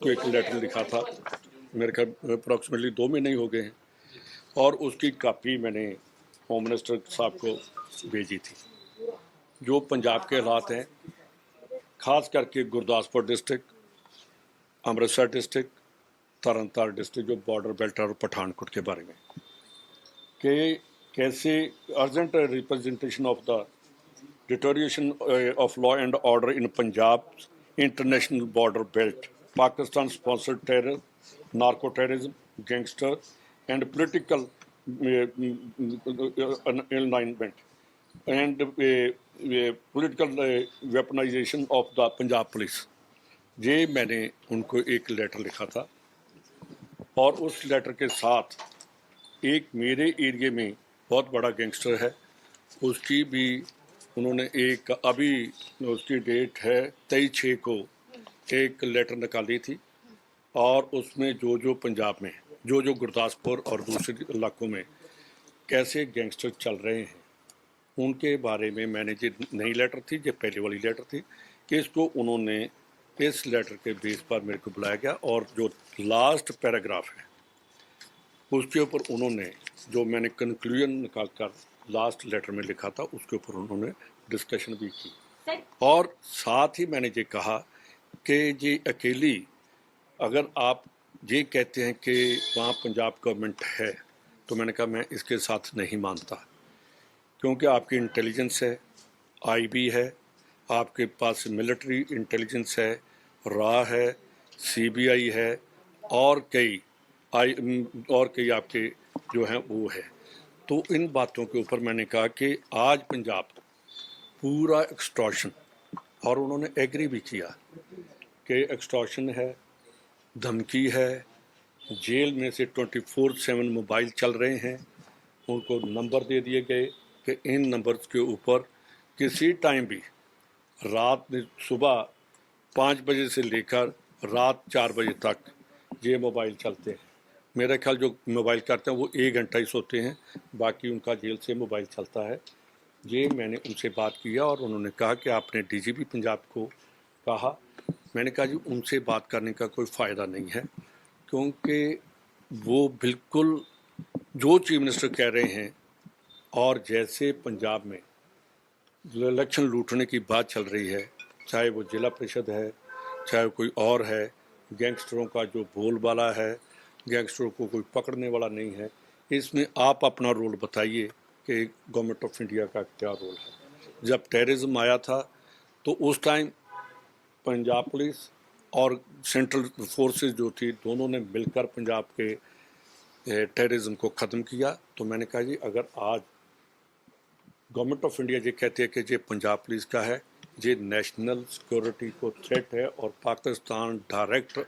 को एक लेटर लिखा था, मेरे ख्याल अप्रॉक्सीमेटली 2 महीने ही हो गए हैं, और उसकी कापी मैंने होम मिनिस्टर साहब को भेजी थी। जो पंजाब के हालात हैं, खास करके Gurdaspur district, Amritsar district, Tarn Taran district, जो बॉर्डर बेल्ट और पठानकोट के बारे में, कि कैसे urgent representation of the deterioration of law and order in Punjab international border belt, Pakistan sponsored terror, narco terrorism, gangster, and political alignment, and political weaponization of the Punjab police. ये मैंने उनको एक लेटर लिखा था, और उस लेटर के साथ एक मेरे एरिया में बहुत बड़ा गैंगस्टर है, उसकी भी उन्होंने एक, अभी उसकी डेट है 23/6 को एक लेटर निकाली थी, और उसमें जो पंजाब में, जो गुरदासपुर और दूसरे इलाकों में कैसे गैंगस्टर चल रहे हैं, उनके बारे में मैंने जो नई लेटर थी, जो पहले वाली लेटर थी, कि इसको उन्होंने इस लेटर के बेस पर मेरे को बुलाया गया, और जो लास्ट पैराग्राफ है उसके ऊपर उन्होंने, जो मैंने कंक्लूजन निकाल कर लास्ट लेटर में लिखा था, उसके ऊपर उन्होंने डिस्कशन भी की, और साथ ही मैंने ये कहा कि ये अकेली, अगर आप ये कहते हैं कि वहाँ पंजाब गवर्नमेंट है, तो मैंने कहा मैं इसके साथ नहीं मानता, क्योंकि आपकी इंटेलिजेंस है, आईबी है, आपके पास मिलिट्री इंटेलिजेंस है, रा है, सीबीआई है, और कई आपके जो हैं वो है। तो इन बातों के ऊपर मैंने कहा कि आज पंजाब पूरा एक्सटॉर्शन, और उन्होंने एग्री भी किया कि एक्सटॉर्शन है, धमकी है, जेल में से 24/7 मोबाइल चल रहे हैं, उनको नंबर दे दिए गए कि इन नंबर्स के ऊपर किसी टाइम भी, रात में सुबह 5 बजे से लेकर रात 4 बजे तक ये मोबाइल चलते हैं। मेरा ख्याल जो मोबाइल करते हैं वो 1 घंटा ही सोते हैं, बाकी उनका जेल से मोबाइल चलता है। ये मैंने उनसे बात किया, और उन्होंने कहा कि आपने डीजीपी पंजाब को कहा। मैंने कहा जी उनसे बात करने का कोई फ़ायदा नहीं है, क्योंकि वो बिल्कुल जो चीफ मिनिस्टर कह रहे हैं, और जैसे पंजाब में इलेक्शन लूटने की बात चल रही है, चाहे वो जिला परिषद है, चाहे कोई और है, गैंगस्टरों का जो बोलबाला है, गैंगस्टरों को कोई पकड़ने वाला नहीं है। इसमें आप अपना रोल बताइए कि गवर्नमेंट ऑफ इंडिया का क्या रोल है। जब टेररिज्म आया था तो उस टाइम पंजाब पुलिस और सेंट्रल फोर्सेस जो थी, दोनों ने मिलकर पंजाब के टेररिज्म को ख़त्म किया। तो मैंने कहा जी अगर आज गवर्नमेंट ऑफ इंडिया ये कहती है कि ये पंजाब पुलिस का है, ये नेशनल सिक्योरिटी को थ्रेट है, और पाकिस्तान डायरेक्ट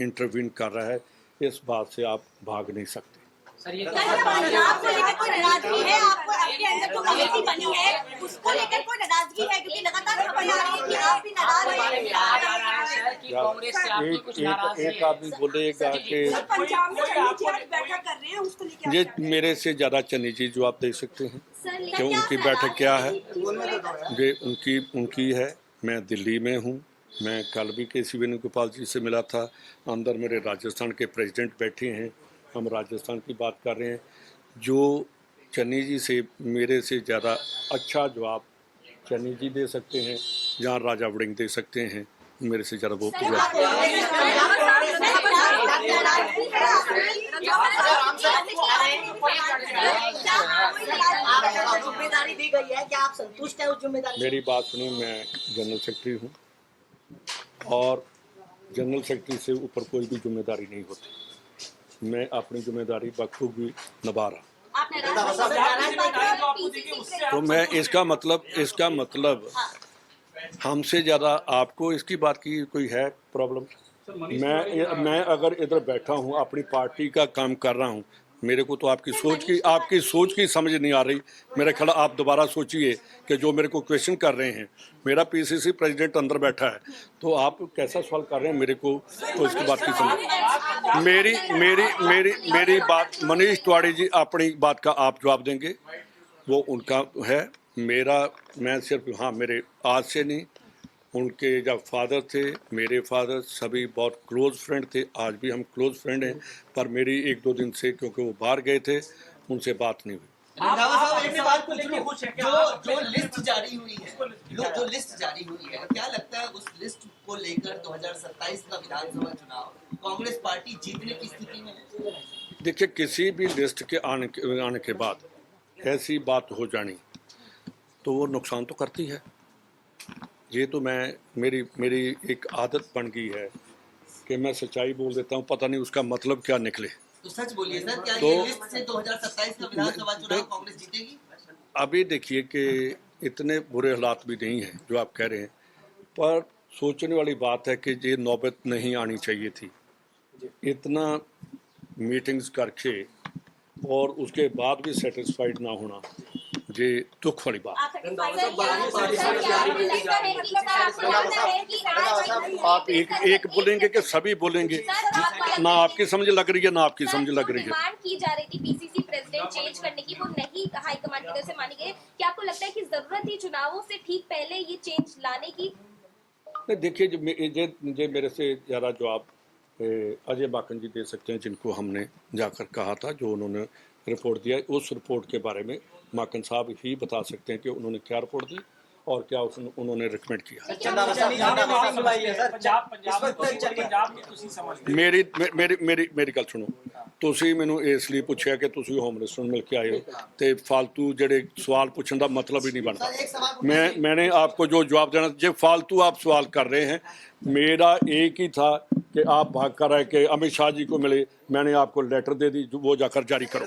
इंटरवीन कर रहा है, इस बात से आप भाग नहीं सकते। सर ये पंजाब को लेकर कोई नाराजगी है आपको? आपके अंदर जो कमेटी बनी है उसको लेकर कोई नाराजगी है? क्योंकि लगातार खबरें आ रही है कि आप भी नाराज हैं। एक आदमी बोलेगा कि पंजाब में चन्नी जी आज बैठक कर रहे हैं, उसको लेकर ये मेरे से ज़्यादा चन्नी जी जवाब दे सकते हैं कि उनकी बैठक क्या है। ये उनकी है। मैं दिल्ली में हूँ, मैं कल भी के सी वेणुगोपाल जी से मिला था, अंदर मेरे राजस्थान के प्रेसिडेंट बैठे हैं, हम राजस्थान की बात कर रहे हैं। जो चन्नी जी से मेरे से ज़्यादा अच्छा जवाब चन्नी जी दे सकते हैं, या राजा वड़िंग दे सकते हैं, मेरे से ज़्यादा वो जिम्मेदारी दी गई है, क्या आप संतुष्ट हैं उस जिम्मेदारी? मेरी बात सुनिए, मैं जनरल सेक्रेटरी हूँ, और जनरल सेक्रेटरी से ऊपर कोई भी जिम्मेदारी नहीं होती। मैं अपनी जिम्मेदारी बखूबी निभा रहा। तो मैं इसका मतलब हमसे ज़्यादा आपको इसकी बात की कोई है प्रॉब्लम? मैं अगर इधर बैठा हूँ, अपनी पार्टी का काम कर रहा हूँ, मेरे को तो आपकी सोच की समझ नहीं आ रही। मेरा ख्याल आप दोबारा सोचिए कि जो मेरे को क्वेश्चन कर रहे हैं, मेरा पीसीसी प्रेसिडेंट अंदर बैठा है, तो आप कैसा सवाल कर रहे हैं मेरे को, तो इसकी बात की समझ। मेरी बात मनीष तिवाड़ी जी अपनी बात का आप जवाब देंगे, वो उनका है। मैं सिर्फ, हाँ, मेरे आज से नहीं, उनके जब फादर थे, मेरे फादर सभी बहुत क्लोज फ्रेंड थे, आज भी हम क्लोज फ्रेंड हैं, पर मेरी 1-2 दिन से क्योंकि वो बाहर गए थे, उनसे बात नहीं हुई। रंधावा साहब एक सवाल पूछ लूं, जो लिस्ट जारी हुई है, जो लिस्ट जारी हुई है, क्या लगता है उस लिस्ट को लेकर 2027 का विधानसभा चुनाव कांग्रेस पार्टी जीतने की स्थिति में है? देखिए, किसी भी लिस्ट के आने के बाद ऐसी बात हो जानी तो वो नुकसान तो करती है। ये तो मेरी एक आदत बन गई है कि मैं सच्चाई बोल देता हूँ, पता नहीं उसका मतलब क्या निकले। तो सच बोलिए सर, क्या तो ये लिस्ट से 2027 का विधानसभा चुनाव कांग्रेस जीतेगी? अभी देखिए कि इतने बुरे हालात भी नहीं हैं जो आप कह रहे हैं, पर सोचने वाली बात है कि ये नौबत नहीं आनी चाहिए थी। इतना मीटिंग्स करके और उसके बाद भी सेटिस्फाइड ना होना, ये दुख वाली बात। आप एक बोलेंगे कि सभी बोलेंगे, ना आपकी समझ लग रही है ना आपकी समझ लग रही है। डिमांड की जा रही थी पीसीसी प्रेसिडेंट चेंज करने की, वो नहीं हाईकमान की तरफ से मानी गई। क्या आपको लगता है कि जरूरत थी चुनावों से ठीक पहले ये चेंज लाने की? नहीं, देखिए, मुझे मेरे से ज़्यादा जवाब अजय माकन जी दे सकते हैं, जिनको हमने जाकर कहा था, जो उन्होंने रिपोर्ट दिया, उस रिपोर्ट के बारे में माकन साहब ही बता सकते हैं कि उन्होंने क्या रिपोर्ट दी और क्या उन्होंने रिकमेंड किया। ਮੇਰੀ ਗੱਲ ਸੁਣੋ, ਤੁਸੀਂ ਮੈਨੂੰ ਇਸ ਲਈ ਪੁੱਛਿਆ ਕਿ ਤੁਸੀਂ ਹੋਮ ਮਿਨਿਸਟਰ ਨੂੰ ਮਿਲ ਕੇ ਆਏ ਹੋ ਤੇ फालतू ਜਿਹੜੇ ਸਵਾਲ ਪੁੱਛਣ ਦਾ मतलब ही नहीं बनता। मैंने आपको जो जवाब देना, जो फालतू आप सवाल कर रहे हैं, मेरा एक ही था कि आप भाग कर आए कि अमित शाह जी को मिले, मैंने आपको लेटर दे दी, वो जाकर जारी करो।